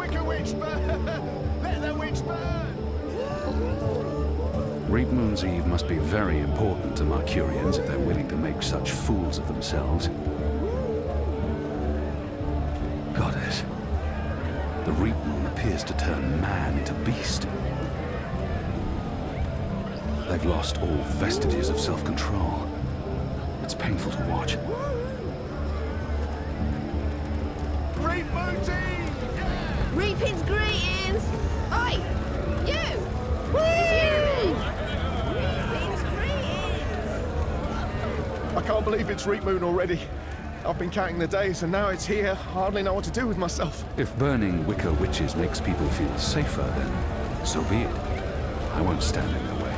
Make a witch burn! Let the witch burn! Reap Moon's Eve must be very important to Mercurians if they're willing to make such fools of themselves. Goddess, the Reap Moon appears to turn man into beast. They've lost all vestiges of self-control. It's painful to watch. Reap Moon's Eve! Yeah! Reaping's greetings! Oi! You! Reaping's greetings! I can't believe it's Reap Moon already. I've been counting the days and now it's here. Hardly know what to do with myself. If burning wicker witches makes people feel safer, then so be it. I won't stand in their way.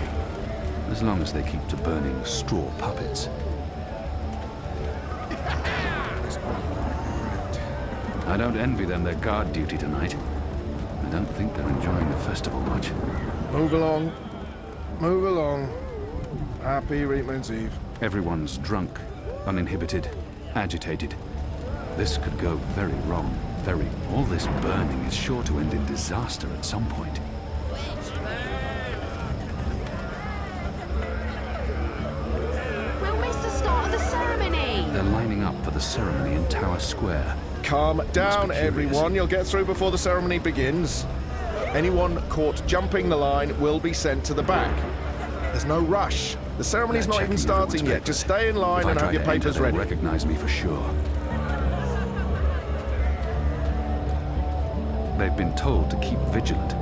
As long as they keep to burning straw puppets. I don't envy them their guard duty tonight. I don't think they're enjoying the festival much. Move along. Move along. Happy Reap Moon's Eve. Everyone's drunk, uninhibited, agitated. This could go very wrong. All this burning is sure to end in disaster at some point. We'll miss the start of the ceremony! They're lining up for the ceremony in Tower Square. Calm down, curious. everyone. You'll get through before the ceremony begins. Anyone caught jumping the line will be sent to the back. There's no rush. The ceremony's They're not even checking everyone's starting yet. papers. Just stay in line If I and try have your to enter, papers they'll ready. recognize me for sure. They've been told to keep vigilant,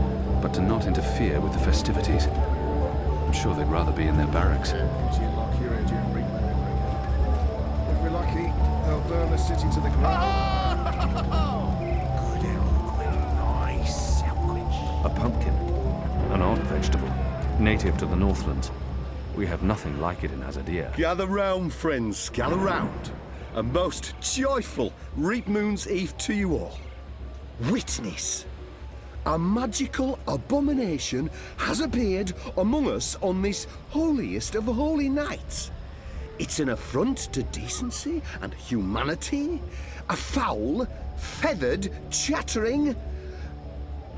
but to not interfere with the festivities. I'm sure they'd rather be in their barracks. If we're lucky, they'll burn the city to the ground. Good eloquent, nice sandwich. A pumpkin, an odd vegetable, native to the Northlands. We have nothing like it in Azadir. Gather round, friends, gather round. A most joyful Reap Moon's Eve to you all. Witness. A magical abomination has appeared among us on this holiest of holy nights. It's an affront to decency and humanity. A foul, feathered, chattering...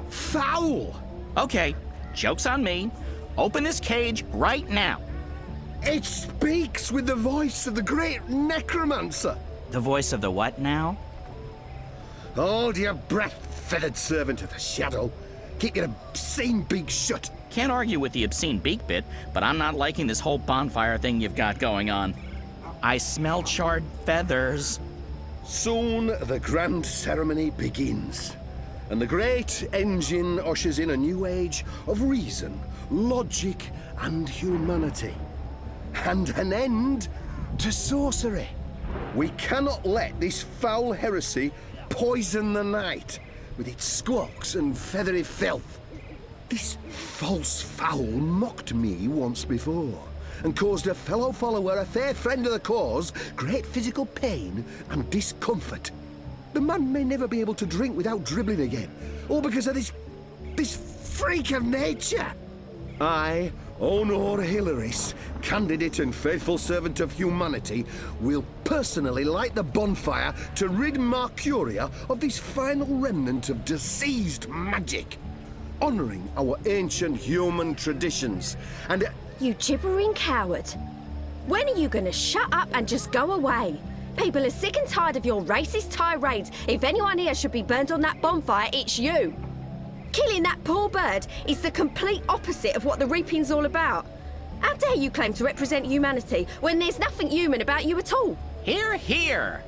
fowl! Okay, joke's on me. Open this cage right now. It speaks with the voice of the great necromancer. The voice of the what now? Hold your breath, feathered servant of the shadow. Keep your obscene beak shut. Can't argue with the obscene beak bit, but I'm not liking this whole bonfire thing you've got going on. I smell charred feathers. Soon the grand ceremony begins, and the great engine ushers in a new age of reason, logic, and humanity. And an end to sorcery. We cannot let this foul heresy poison the night with its squawks and feathery filth. This false fowl mocked me once before and caused a fellow follower, a fair friend of the cause, great physical pain and discomfort. The man may never be able to drink without dribbling again, all because of this freak of nature. I, Honor Hilaris, candidate and faithful servant of humanity, will personally light the bonfire to rid Mercuria of this final remnant of diseased magic, honoring our ancient human traditions and... You gibbering coward. When are you gonna shut up and just go away? People are sick and tired of your racist tirades. If anyone here should be burned on that bonfire, it's you. Killing that poor bird is the complete opposite of what the reaping's all about. How dare you claim to represent humanity when there's nothing human about you at all? Hear, hear.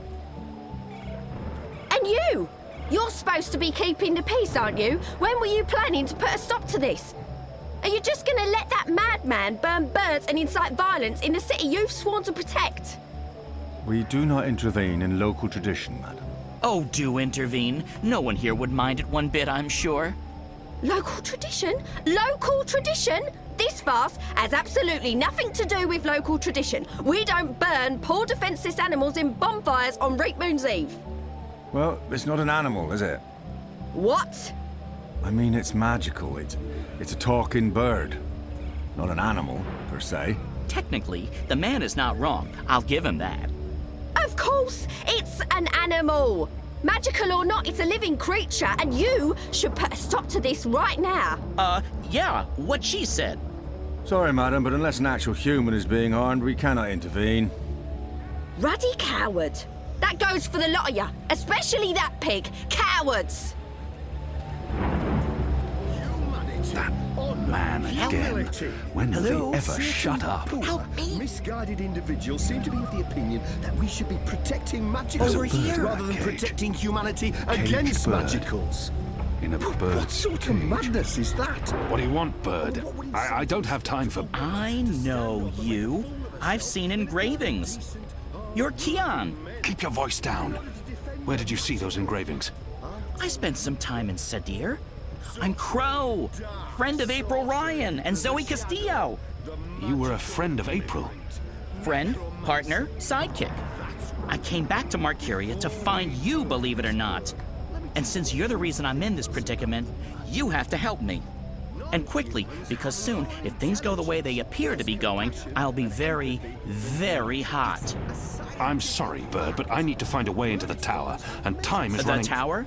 And you! You're supposed to be keeping the peace, aren't you? When were you planning to put a stop to this? Are you just gonna let that madman burn birds and incite violence in the city you've sworn to protect? We do not intervene in local tradition, madam. Oh, do intervene. No one here would mind it one bit, I'm sure. Local tradition? Local tradition? This farce has absolutely nothing to do with local tradition. We don't burn poor defenseless animals in bonfires on Reap Moon's Eve. Well, it's not an animal, is it? What? I mean, it's magical. It's a talking bird. Not an animal, per se. Technically, the man is not wrong. I'll give him that. Of course, it's an animal. Magical or not, it's a living creature, and you should put a stop to this right now. Yeah, what she said. Sorry, madam, but unless an actual human is being harmed, we cannot intervene. Ruddy coward. That goes for the lot of you, especially that pig. Cowards! That man again. When will he ever shut up? Misguided individuals seem to be of the opinion that we should be protecting magicals Over here. rather than Cage. protecting humanity Caged against bird. magicals. In a What bird's sort of cage. madness is that? What do you want, bird? I don't have time for... I know you. I've seen engravings. You're Keon. Keep your voice down. Where did you see those engravings? I spent some time in Sadir. I'm Crow, friend of April Ryan and Zoe Castillo. You were a friend of April. Friend, partner, sidekick. I came back to Marcuria to find you, believe it or not. And since you're the reason I'm in this predicament, you have to help me. And quickly, because soon, if things go the way they appear to be going, I'll be very, very hot. I'm sorry, Bird, but I need to find a way into the tower, and time is The running... tower?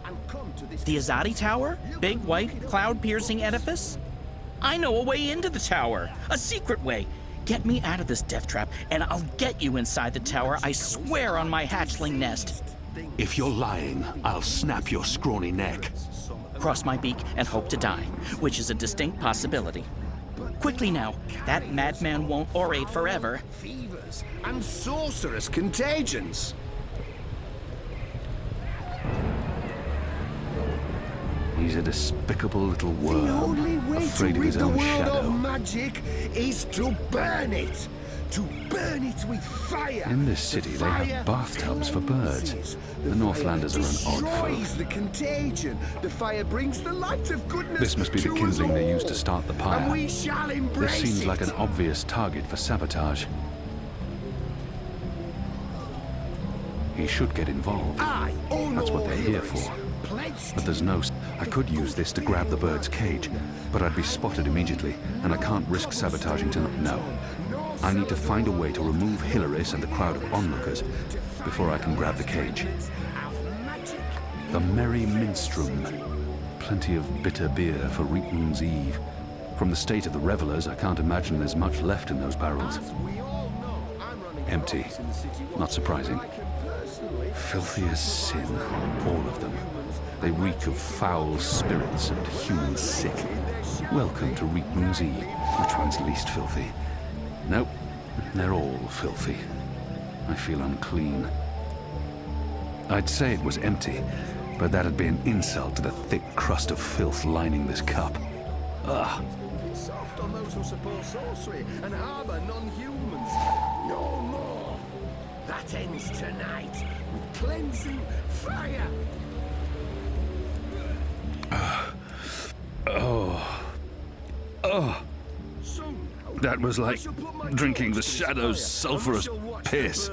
The Azadi Tower? Big, white, cloud-piercing edifice? I know a way into the tower. A secret way. Get me out of this death trap, and I'll get you inside the tower, I swear on my hatchling nest. If you're lying, I'll snap your scrawny neck. Cross my beak and hope to die, which is a distinct possibility. Quickly now, that madman won't orate forever. Fevers and sorcerous contagions. He's a despicable little The worm, only way to afraid of rid his the own world shadow. of magic is to burn it. To burn it with fire. In this city, The they have fire bathtubs for birds. cleanses. The Northlanders are an odd destroys folk. the contagion. The fire brings the light of goodness. This must be the to us kindling they all. used to start the pyre. And we shall This embrace seems it. like an obvious target for sabotage. He should get involved. Aye, all That's what no they're here heroes. for. Pledged But there's no... I could use this to grab the bird's cage, but I'd be spotted immediately, and I can't risk sabotaging to... No. I need to find a way to remove Hilaris and the crowd of onlookers before I can grab the cage. The Merry Minstrum. Plenty of bitter beer for Reapmoon's Eve. From the state of the revelers, I can't imagine there's much left in those barrels. Empty. Not surprising. Filthy as sin, all of them. They reek of foul spirits and human sick. Welcome to Reapmoon's Eve. Which one's least filthy? Nope, they're all filthy. I feel unclean. I'd say it was empty, but that'd be an insult to the thick crust of filth lining this cup. Ugh. Soft on those who support sorcery and harbor non-humans. No more. That ends tonight with cleansing fire. That was like drinking the shadow's sulphurous piss.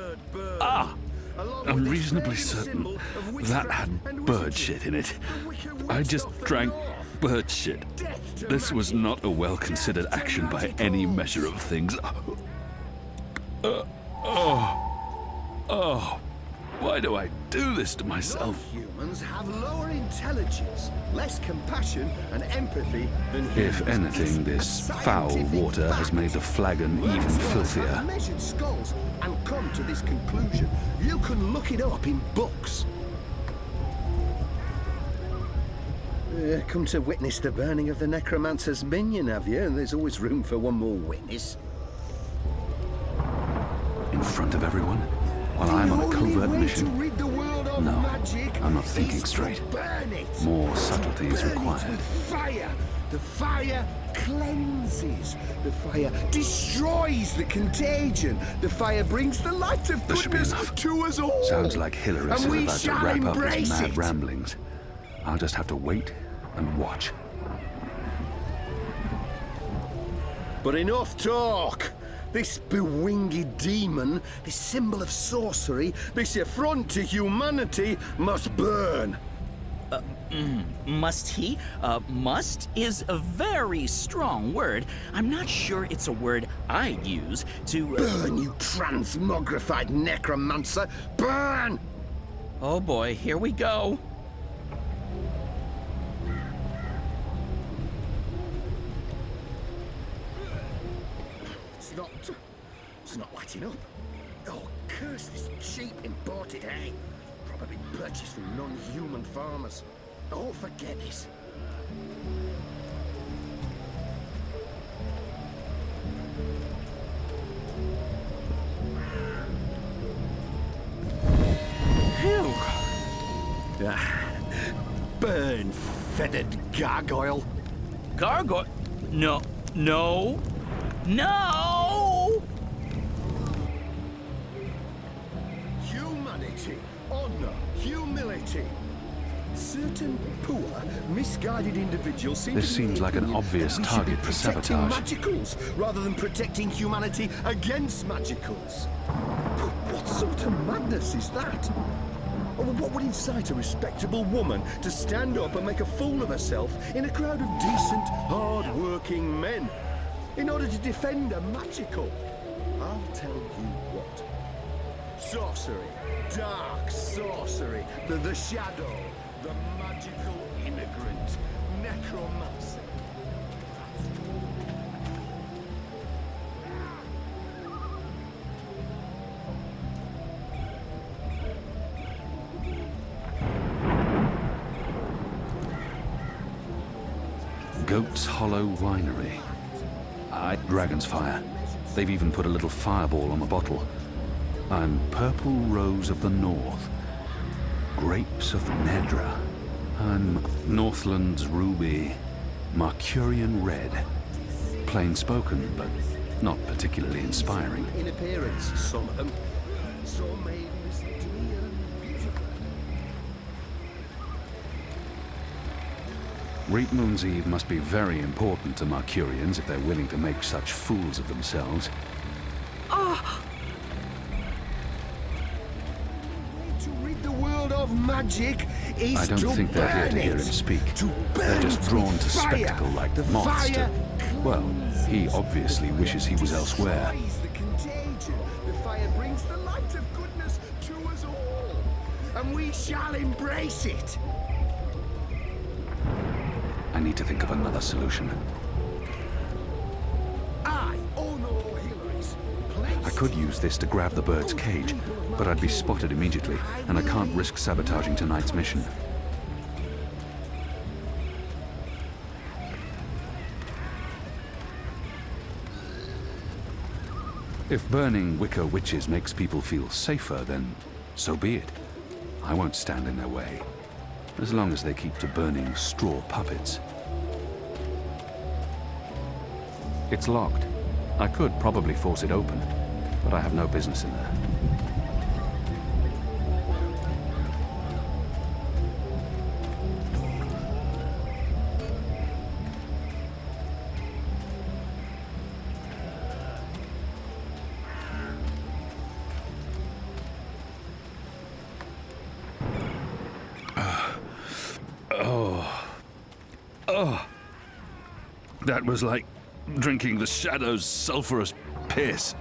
Ah! I'm reasonably certain that had bird shit in it. I just drank bird shit. This was not a well-considered action by any measure of things. Why do I do this to myself? Humans have lower intelligence, less compassion and empathy than humans. If anything, this foul water has made the flagon even filthier. I've measured skulls and come to this conclusion. You can look it up in books. Come to witness the burning of the necromancer's minion, have you? And there's always room for one more witness. In front of everyone? While I'm on a covert mission? No, I'm not thinking straight. More subtlety is required. Fire! The fire cleanses. The fire destroys the contagion. The fire brings the light of There should be goodness enough. to us all. Sounds like Hilaris And we is about to shall wrap up his embrace mad it. ramblings. I'll just have to wait and watch. But enough talk! This bewinged demon, this symbol of sorcery, this affront to humanity must burn. Must he? Must is a very strong word. I'm not sure it's a word I'd use to... Burn, you transmogrified necromancer! Burn! Oh boy, here we go. It's not lighting up. Oh, curse this cheap imported hay. Probably purchased from non-human farmers. Oh, forget this. Phew. Burn, feathered gargoyle. Gargoyle? No. No. No! Humanity, honor, humility. Certain poor, misguided individuals seem This to be seems like an thinking obvious that we should be target for protecting sabotage. magicals rather than protecting humanity against magicals. What sort of madness is that? Or what would incite a respectable woman to stand up and make a fool of herself in a crowd of decent, hard-working men in order to defend a magical? I'll tell you what. Sorcery, dark sorcery, the shadow, the magical immigrant, necromancy. Goat's Hollow Winery. Dragon's Fire. They've even put a little fireball on the bottle. I'm Purple Rose of the North. Grapes of Nedra. I'm Northland's Ruby. Marcurian Red. Plain spoken, but not particularly inspiring. In appearance, some of them. Some may listen to me beautiful. Reap Moon's Eve must be very important to Marcurians if they're willing to make such fools of themselves. To rid the world of magic is I don't to think they're here to burn hear him it. speak. To They're burn just it drawn with to fire. spectacle like The moths to... fire Well, he obviously wishes he was elsewhere. destroys the contagion. The fire brings the light of goodness to us all, and we shall embrace it. I need to think of another solution. I, oh no, Hillary's I could use this to grab the bird's cage, but I'd be spotted immediately, and I can't risk sabotaging tonight's mission. If burning wicker witches makes people feel safer, then so be it. I won't stand in their way, as long as they keep to burning straw puppets. It's locked. I could probably force it open, but I have no business in there. That was like drinking the Shadow's sulphurous piss.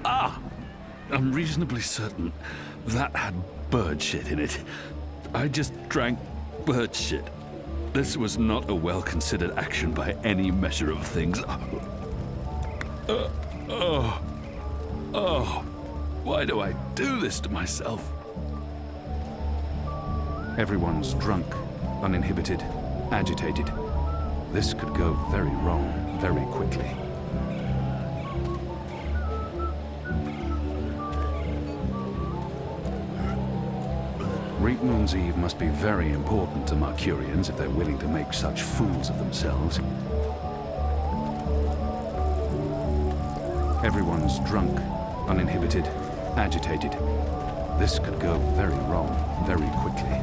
I'm reasonably certain that had bird shit in it. I just drank bird shit. This was not a well-considered action by any measure of things. Why do I do this to myself? Everyone's drunk, uninhibited, agitated. This could go very wrong very quickly. Reap Moon's Eve must be very important to Marcurians if they're willing to make such fools of themselves. Everyone's drunk, uninhibited, agitated. This could go very wrong very quickly.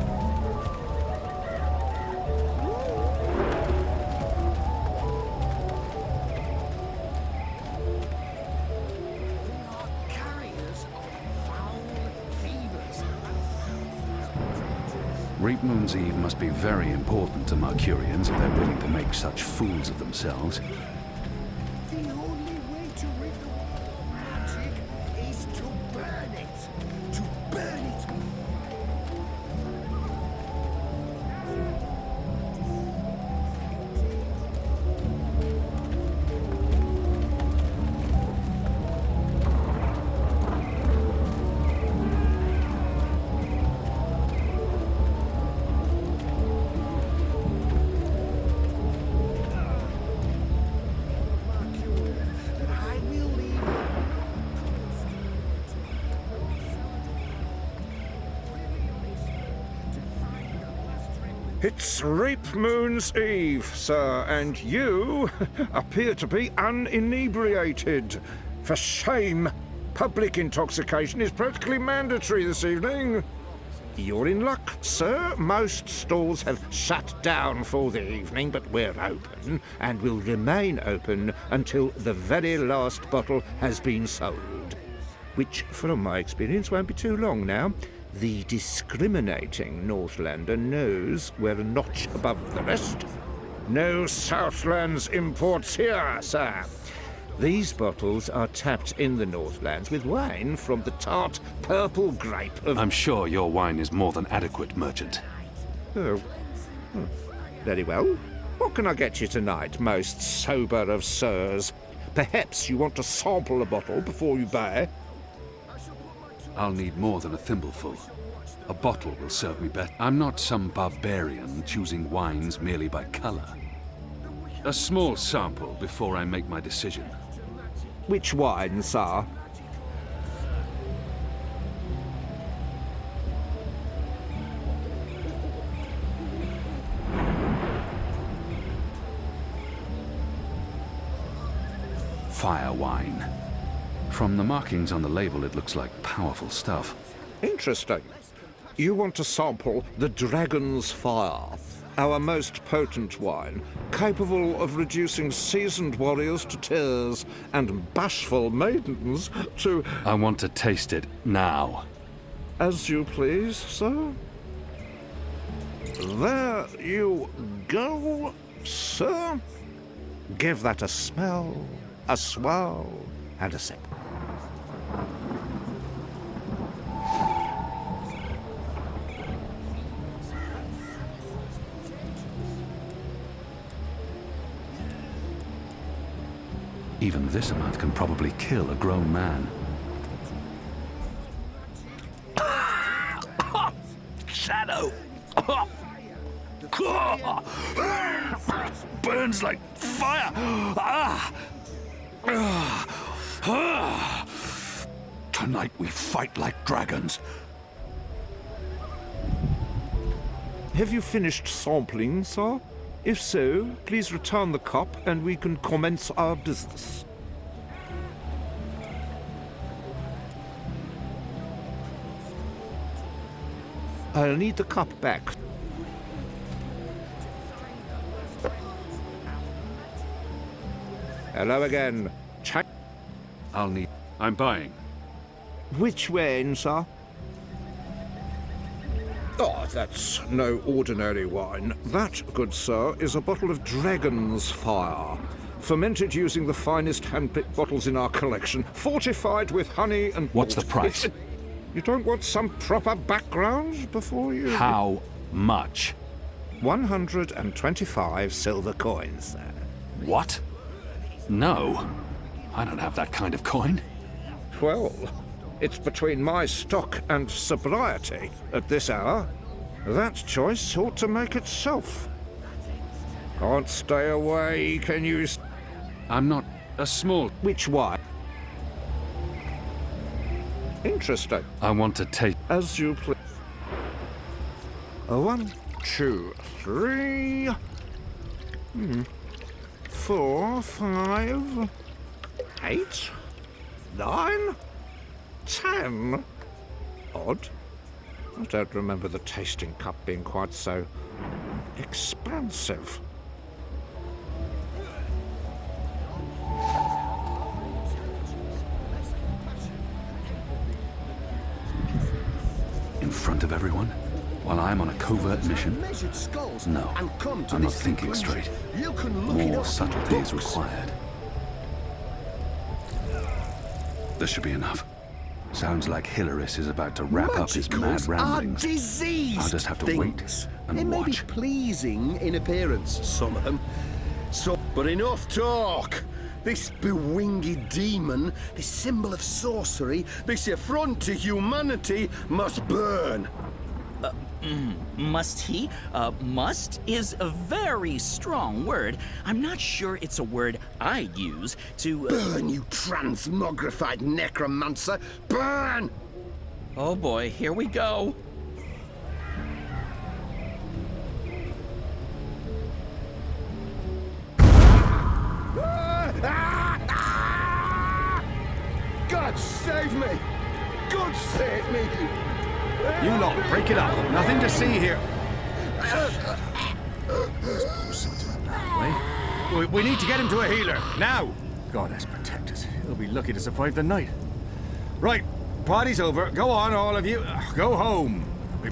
Reap Moon's Eve must be very important to Marcurians if they're willing to make such fools of themselves. The only way to rid the world of magic is to burn it. To burn it. It's Reap Moon's Eve, sir, and you appear to be uninebriated. For shame! Public intoxication is practically mandatory this evening. You're in luck, sir. Most stalls have shut down for the evening, but we're open and will remain open until the very last bottle has been sold. Which, from my experience, won't be too long now. The discriminating Northlander knows we're a notch above the rest. No Southlands imports here, sir. These bottles are tapped in the Northlands with wine from the tart purple grape of... I'm sure your wine is more than adequate, merchant. Oh. Very well. What can I get you tonight, most sober of sirs? Perhaps you want to sample a bottle before you buy? I'll need more than a thimbleful. A bottle will serve me better. I'm not some barbarian choosing wines merely by color. A small sample before I make my decision. Which wine, sir? Fire wine. From the markings on the label, it looks like powerful stuff. Interesting. You want to sample the Dragon's Fire, our most potent wine, capable of reducing seasoned warriors to tears and bashful maidens to... I want to taste it now. As you please, sir. There you go, sir. Give that a smell, a swirl, and a sip. Even this amount can probably kill a grown man. Shadow! Burns like fire! Tonight we fight like dragons. Have you finished sampling, sir? If so, please return the cup and we can commence our business. I'll need the cup back. Hello again. Check. I'll need... I'm buying. Which wine, sir? Oh, that's no ordinary wine. That, good sir, is a bottle of Dragon's Fire. Fermented using the finest hand-picked bottles in our collection, fortified with honey and... What's the malt. price? You don't want some proper background before you... How much? 125 silver coins, sir. What? No. I don't have that kind of coin. Well, it's between my stock and sobriety at this hour. That choice ought to make itself. Can't stay away, can you? I'm not a small... Which wine? Interesting. I want to take... As you please. 1, 2, 3... 4, 5... 8... 9... 10. Odd. I don't remember the tasting cup being quite so expansive. In front of everyone? While I'm on a covert mission? No, I'm not thinking straight. More subtlety is required. This should be enough. Sounds like Hilaris is about to wrap up his mad ramblings. Are diseased I'll just have to things. wait and they may be watch. pleasing in appearance, some of them. But enough talk! This bewinged demon, this symbol of sorcery, this affront to humanity must burn! Must he? Must is a very strong word. I'm not sure it's a word I'd use to... Burn, you transmogrified necromancer! Burn! Oh boy, here we go. save me! God save me! You lot, break it up. Nothing to see here. We need to get him to a healer, now! God has protect us. He'll be lucky to survive the night. Right, party's over. Go on, all of you. Go home.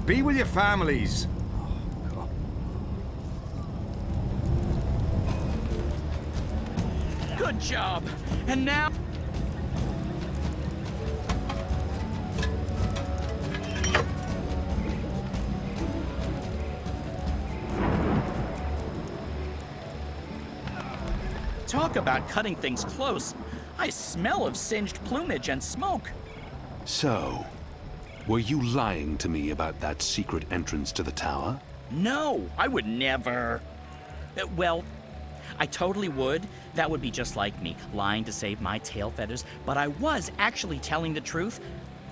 Be with your families. Good job. And now... Talk about cutting things close. I smell of singed plumage and smoke. So, were you lying to me about that secret entrance to the tower? No, I would never. Well, I totally would. That would be just like me, lying to save my tail feathers. But I was actually telling the truth.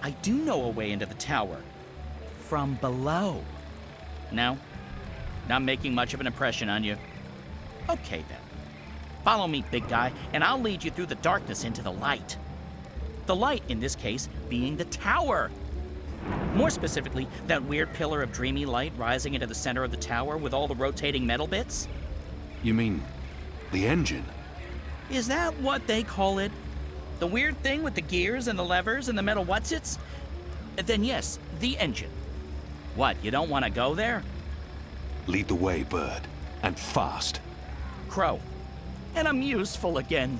I do know a way into the tower. From below. No? Not making much of an impression on you? Okay, then. Follow me, big guy, and I'll lead you through the darkness into the light. The light, in this case, being the tower. More specifically, that weird pillar of dreamy light rising into the center of the tower with all the rotating metal bits. You mean the engine? Is that what they call it? The weird thing with the gears and the levers and the metal whatsits? Then yes, the engine. What, you don't want to go there? Lead the way, Bird. And fast. Crow. And I'm useful again.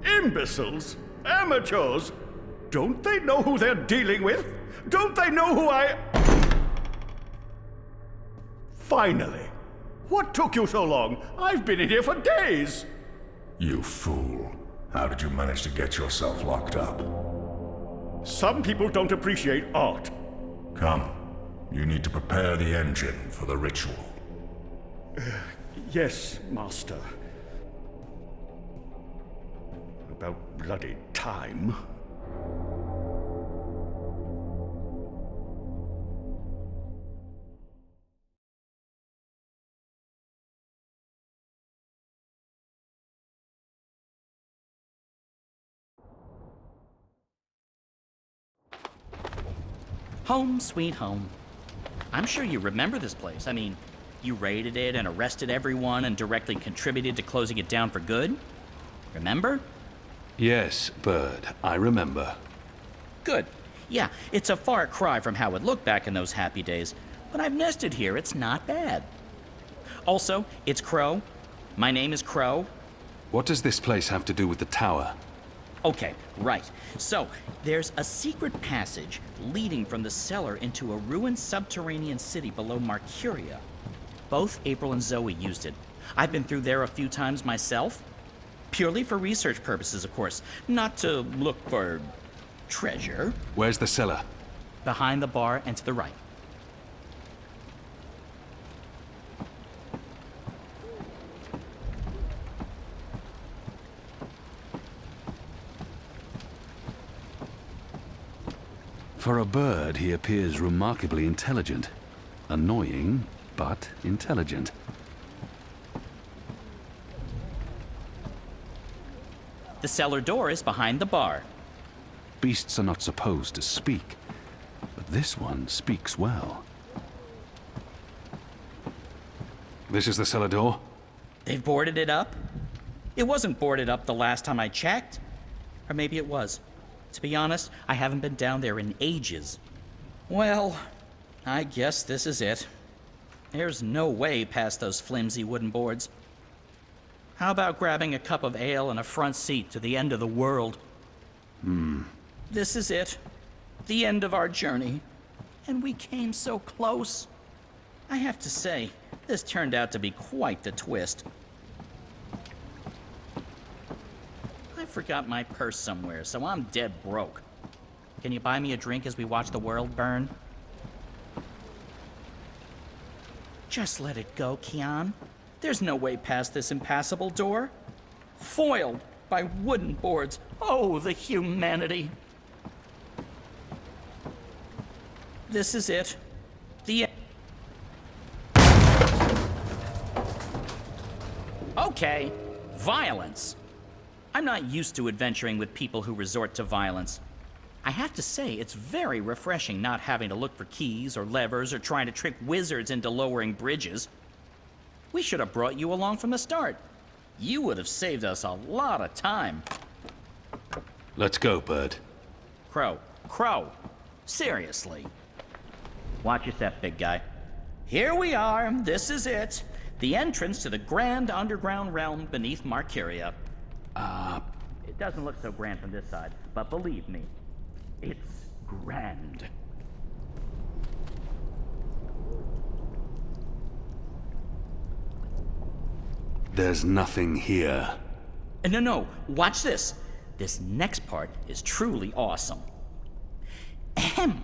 Imbeciles? Amateurs? Don't they know who they're dealing with? Don't they know who I... Finally! What took you so long? I've been in here for days! You fool. How did you manage to get yourself locked up? Some people don't appreciate art. Come. You need to prepare the engine for the ritual. Yes, Master. About bloody time. Home sweet home. I'm sure you remember this place. I mean, you raided it and arrested everyone and directly contributed to closing it down for good. Remember? Yes, Bird, I remember. Good. Yeah, it's a far cry from how it looked back in those happy days, but I've nested here. It's not bad. Also, it's Crow. My name is Crow. What does this place have to do with the tower? Okay, right. So, there's a secret passage leading from the cellar into a ruined subterranean city below Marcuria. Both April and Zoe used it. I've been through there a few times myself. Purely for research purposes, of course. Not to look for treasure. Where's the cellar? Behind the bar and to the right. For a bird, he appears remarkably intelligent. Annoying, but intelligent. The cellar door is behind the bar. Beasts are not supposed to speak, but this one speaks well. This is the cellar door? They've boarded it up? It wasn't boarded up the last time I checked. Or maybe it was. To be honest, I haven't been down there in ages. Well, I guess this is it. There's no way past those flimsy wooden boards. How about grabbing a cup of ale and a front seat to the end of the world? This is it. The end of our journey. And we came so close. I have to say, this turned out to be quite the twist. I forgot my purse somewhere, so I'm dead broke. Can you buy me a drink as we watch the world burn? Just let it go, Kian. There's no way past this impassable door. Foiled by wooden boards. Oh, the humanity. This is it. The end. Okay, violence. I'm not used to adventuring with people who resort to violence. I have to say, it's very refreshing not having to look for keys or levers or trying to trick wizards into lowering bridges. We should have brought you along from the start. You would have saved us a lot of time. Let's go, Bird. Crow. Seriously. Watch your step, big guy. Here we are. This is it. The entrance to the grand underground realm beneath Markyria. It doesn't look so grand from this side, but believe me, it's grand. There's nothing here. No, watch this. This next part is truly awesome. Ahem.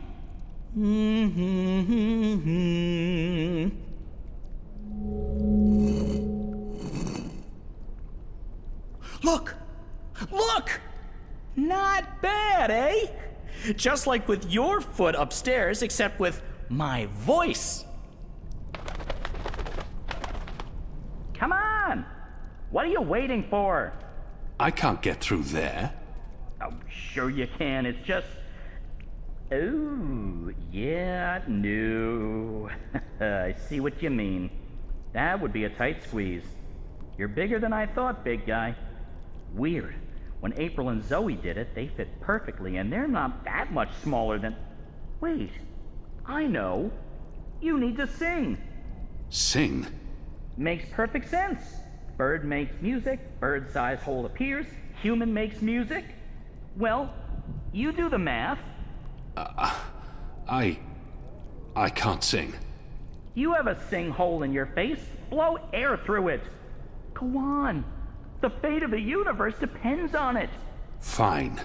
Look! Not bad, eh? Just like with your foot upstairs, except with my voice. Come on! What are you waiting for? I can't get through there. Oh, sure you can. It's just... Oh, yeah, no. I see what you mean. That would be a tight squeeze. You're bigger than I thought, big guy. Weird. When April and Zoe did it, they fit perfectly, and they're not that much smaller than... Wait, I know. You need to sing. Sing? Makes perfect sense. Bird makes music, bird-sized hole appears, human makes music. Well, you do the math. I can't sing. You have a sing hole in your face. Blow air through it. Go on. The fate of the universe depends on it. Fine.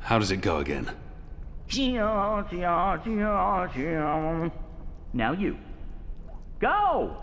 How does it go again? Now you. Go!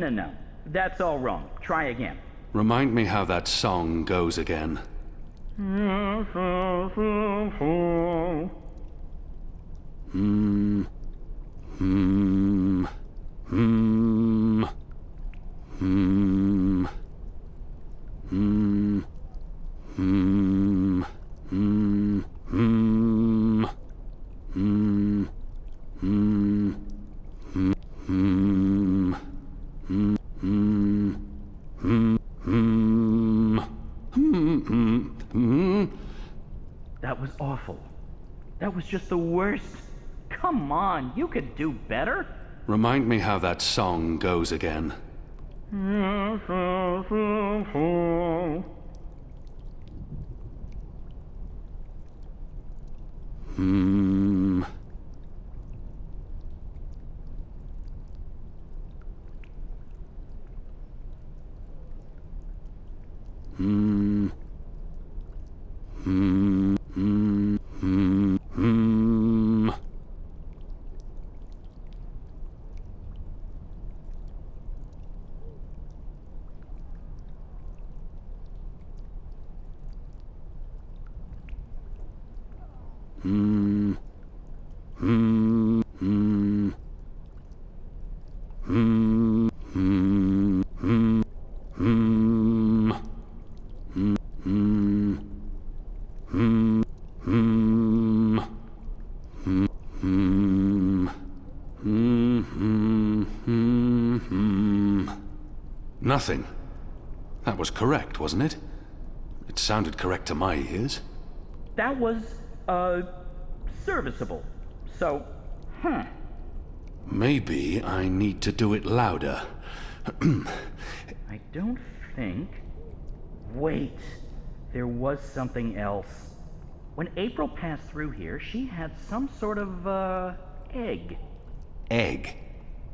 No. That's all wrong. Try again. Remind me how that song goes again. That was awful. That was just the worst. Come on, you could do better. Remind me how that song goes again. Nothing. That was correct, wasn't it? It sounded correct to my ears. That was, serviceable. So, Maybe I need to do it louder. I don't think... Wait, there was something else. When April passed through here, she had some sort of, egg. Egg?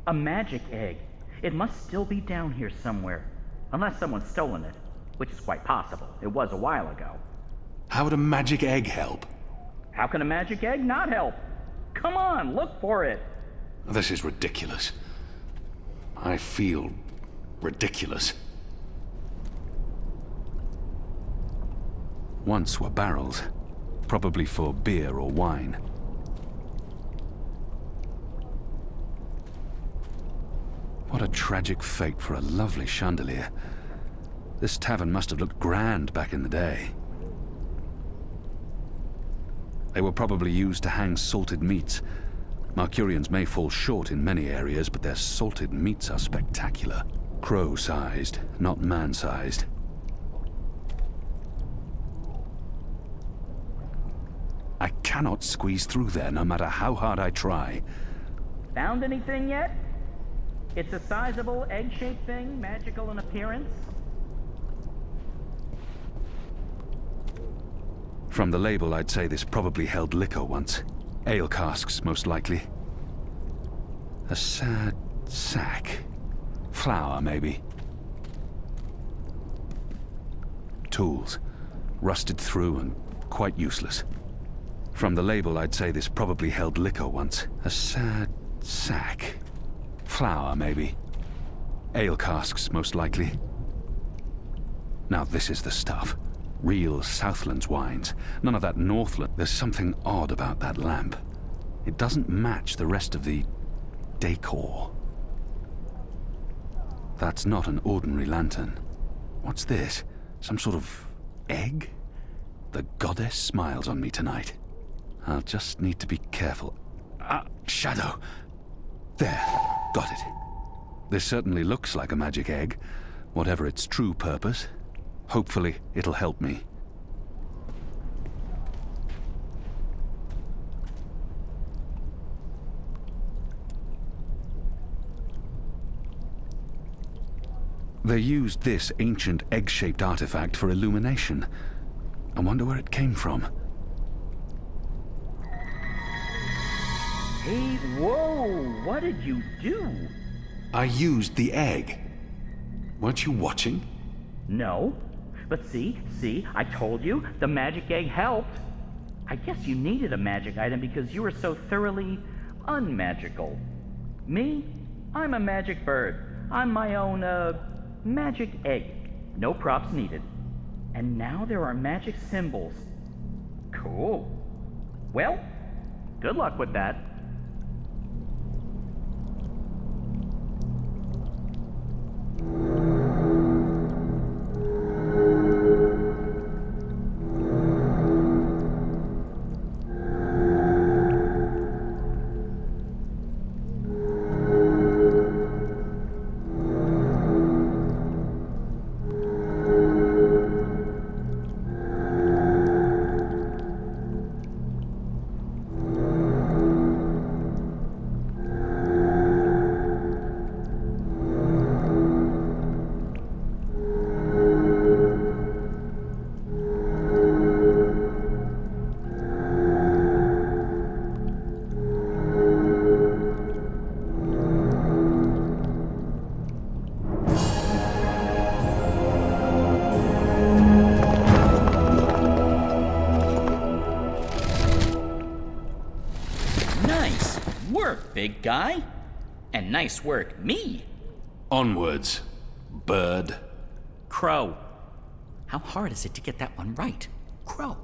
A magic egg. It must still be down here somewhere. Unless someone's stolen it, which is quite possible. It was a while ago. How would a magic egg help? How can a magic egg not help? Come on, look for it. This is ridiculous. I feel ridiculous. Once were barrels, probably for beer or wine. What a tragic fate for a lovely chandelier. This tavern must have looked grand back in the day. They were probably used to hang salted meats. Marcurians may fall short in many areas, but their salted meats are spectacular. Crow-sized, not man-sized. I cannot squeeze through there, no matter how hard I try. Found anything yet? It's a sizable, egg-shaped thing, magical in appearance. From the label, I'd say this probably held liquor once. Ale casks, most likely. A sad sack. Flour, maybe. Tools. Rusted through and quite useless. From the label, I'd say this probably held liquor once. A sad sack. Flour, maybe. Ale casks, most likely. Now this is the stuff. Real Southlands wines. None of that Northland. There's something odd about that lamp. It doesn't match the rest of the decor. That's not an ordinary lantern. What's this? Some sort of egg? The goddess smiles on me tonight. I'll just need to be careful. Shadow! There, got it. This certainly looks like a magic egg, whatever its true purpose. Hopefully, it'll help me. They used this ancient egg-shaped artifact for illumination. I wonder where it came from. Hey, whoa! What did you do? I used the egg. Weren't you watching? No. But see, I told you, the magic egg helped. I guess you needed a magic item because you were so thoroughly unmagical. Me? I'm a magic bird. I'm my own, magic egg. No props needed. And now there are magic symbols. Cool. Well, good luck with that. Big guy. And nice work, me. Onwards, bird. Crow. How hard is it to get that one right? Crow.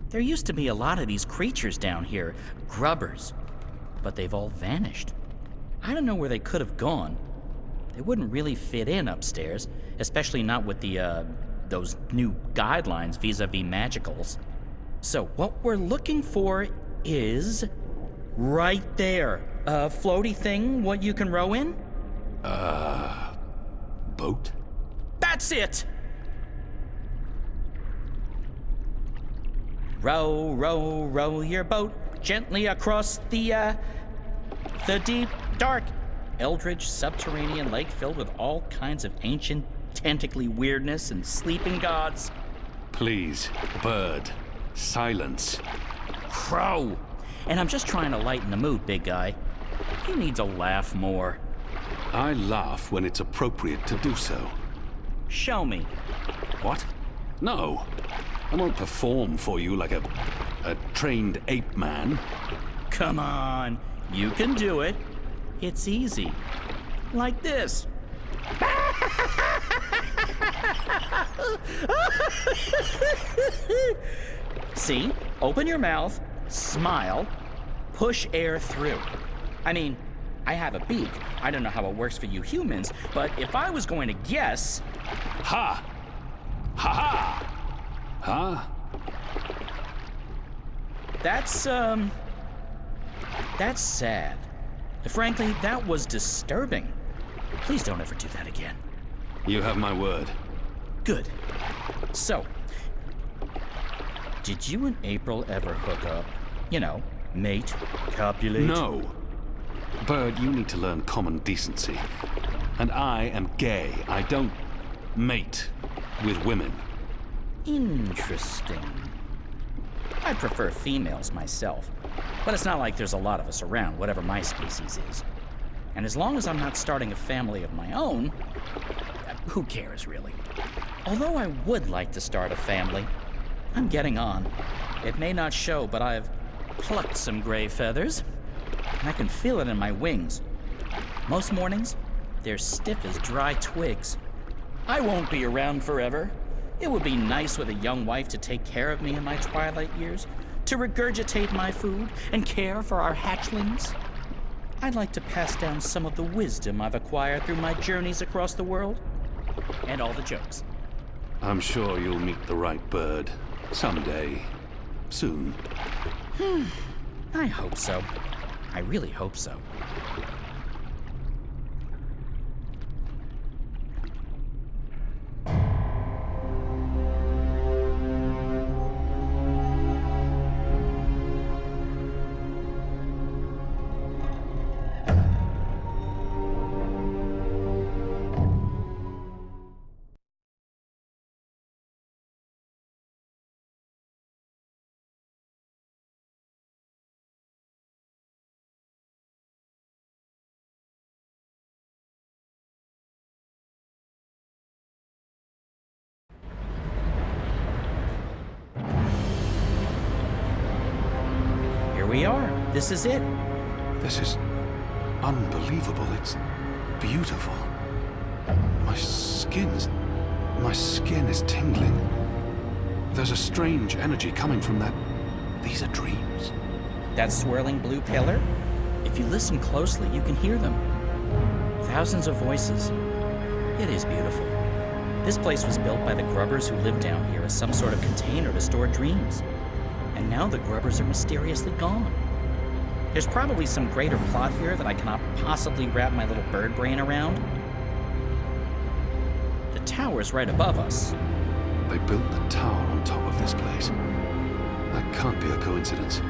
There used to be a lot of these creatures down here, grubbers, but they've all vanished. I don't know where they could have gone. They wouldn't really fit in upstairs, especially not with those new guidelines vis-a-vis magicals. So what we're looking for is right there. A floaty thing, what you can row in? Boat? That's it! Row, row, row your boat gently across the deep, dark, eldritch subterranean lake filled with all kinds of ancient, tentacly weirdness and sleeping gods. Please, bird. Silence. Crow! And I'm just trying to lighten the mood, big guy. You need to laugh more. I laugh when it's appropriate to do so. Show me. What? No. I won't perform for you like a trained ape man. Come on, you can do it. It's easy. Like this. See? Open your mouth, smile, push air through. I mean, I have a beak. I don't know how it works for you humans, but if I was going to guess... Ha! Ha ha! Huh? That's sad. Frankly, that was disturbing. Please don't ever do that again. You have my word. Good. So, did you and April ever hook up? You know, mate, copulate? No. Bird, you need to learn common decency. And I am gay. I don't mate with women. Interesting. I prefer females myself, but it's not like there's a lot of us around, whatever my species is. And as long as I'm not starting a family of my own, who cares, really? Although I would like to start a family, I'm getting on. It may not show, but I've plucked some gray feathers, and I can feel it in my wings. Most mornings, they're stiff as dry twigs. I won't be around forever. It would be nice with a young wife to take care of me in my twilight years, to regurgitate my food and care for our hatchlings. I'd like to pass down some of the wisdom I've acquired through my journeys across the world. And all the jokes. I'm sure you'll meet the right bird. Someday. Soon. I hope so. I really hope so. Here we are. This is it. This is unbelievable. It's beautiful. My skin is tingling. There's a strange energy coming from that. These are dreams. That swirling blue pillar? If you listen closely, you can hear them. Thousands of voices. It is beautiful. This place was built by the grubbers who lived down here as some sort of container to store dreams. And now the grubbers are mysteriously gone. There's probably some greater plot here that I cannot possibly wrap my little bird brain around. The tower's right above us. They built the tower on top of this place. That can't be a coincidence.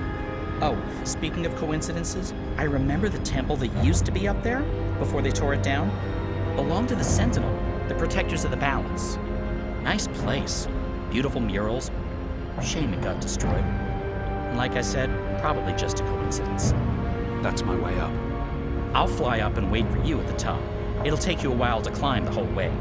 Oh, speaking of coincidences, I remember the temple that used to be up there, before they tore it down, belonged to the Sentinel, the protectors of the balance. Nice place. Beautiful murals. Shame it got destroyed. And like I said, probably just a coincidence. That's my way up. I'll fly up and wait for you at the top. It'll take you a while to climb the whole way.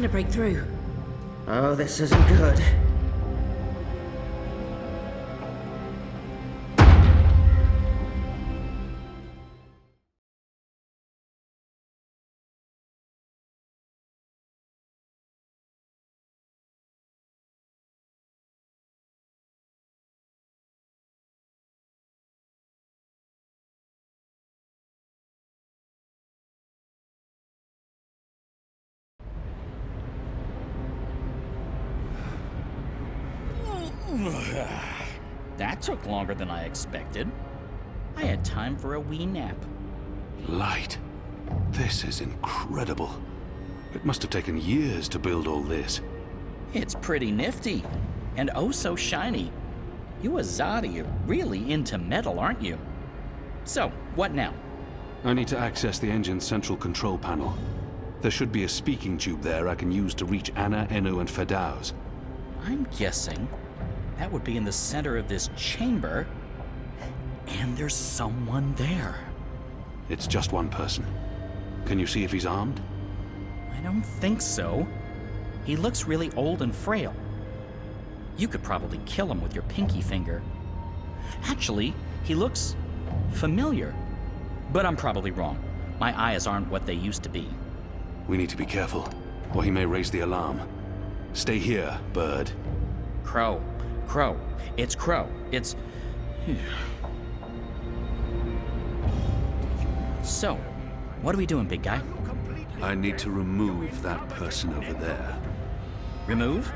trying to break through. Oh, this isn't good. That took longer than I expected. I had time for a wee nap. Light. This is incredible. It must have taken years to build all this. It's pretty nifty, and oh so shiny. You Azadi are really into metal, aren't you? So, what now? I need to access the engine's central control panel. There should be a speaking tube there I can use to reach Anna, Enu, and Fedauz. I'm guessing that would be in the center of this chamber, and there's someone there. It's just one person. Can you see if he's armed? I don't think so. He looks really old and frail. You could probably kill him with your pinky finger. Actually, he looks familiar. But I'm probably wrong. My eyes aren't what they used to be. We need to be careful, or he may raise the alarm. Stay here, Bird. Crow. Crow. It's Crow. It's... So, what are we doing, big guy? I need to remove that person over there. Remove?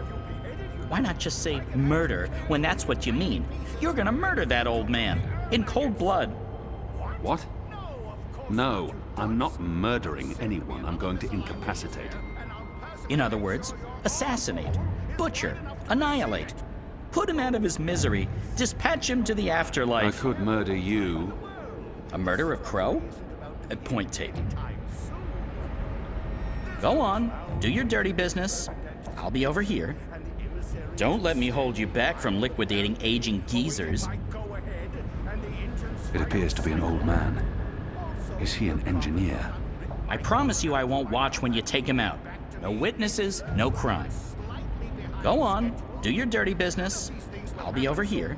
Why not just say murder when that's what you mean? You're gonna murder that old man in cold blood. What? No, I'm not murdering anyone. I'm going to incapacitate him. In other words, assassinate, butcher, annihilate. Put him out of his misery. Dispatch him to the afterlife. I could murder you. A murder of Crow? Point taken. Go on, do your dirty business. I'll be over here. Don't let me hold you back from liquidating aging geezers. It appears to be an old man. Is he an engineer? I promise you I won't watch when you take him out. No witnesses, no crime. Go on, do your dirty business. I'll be over here.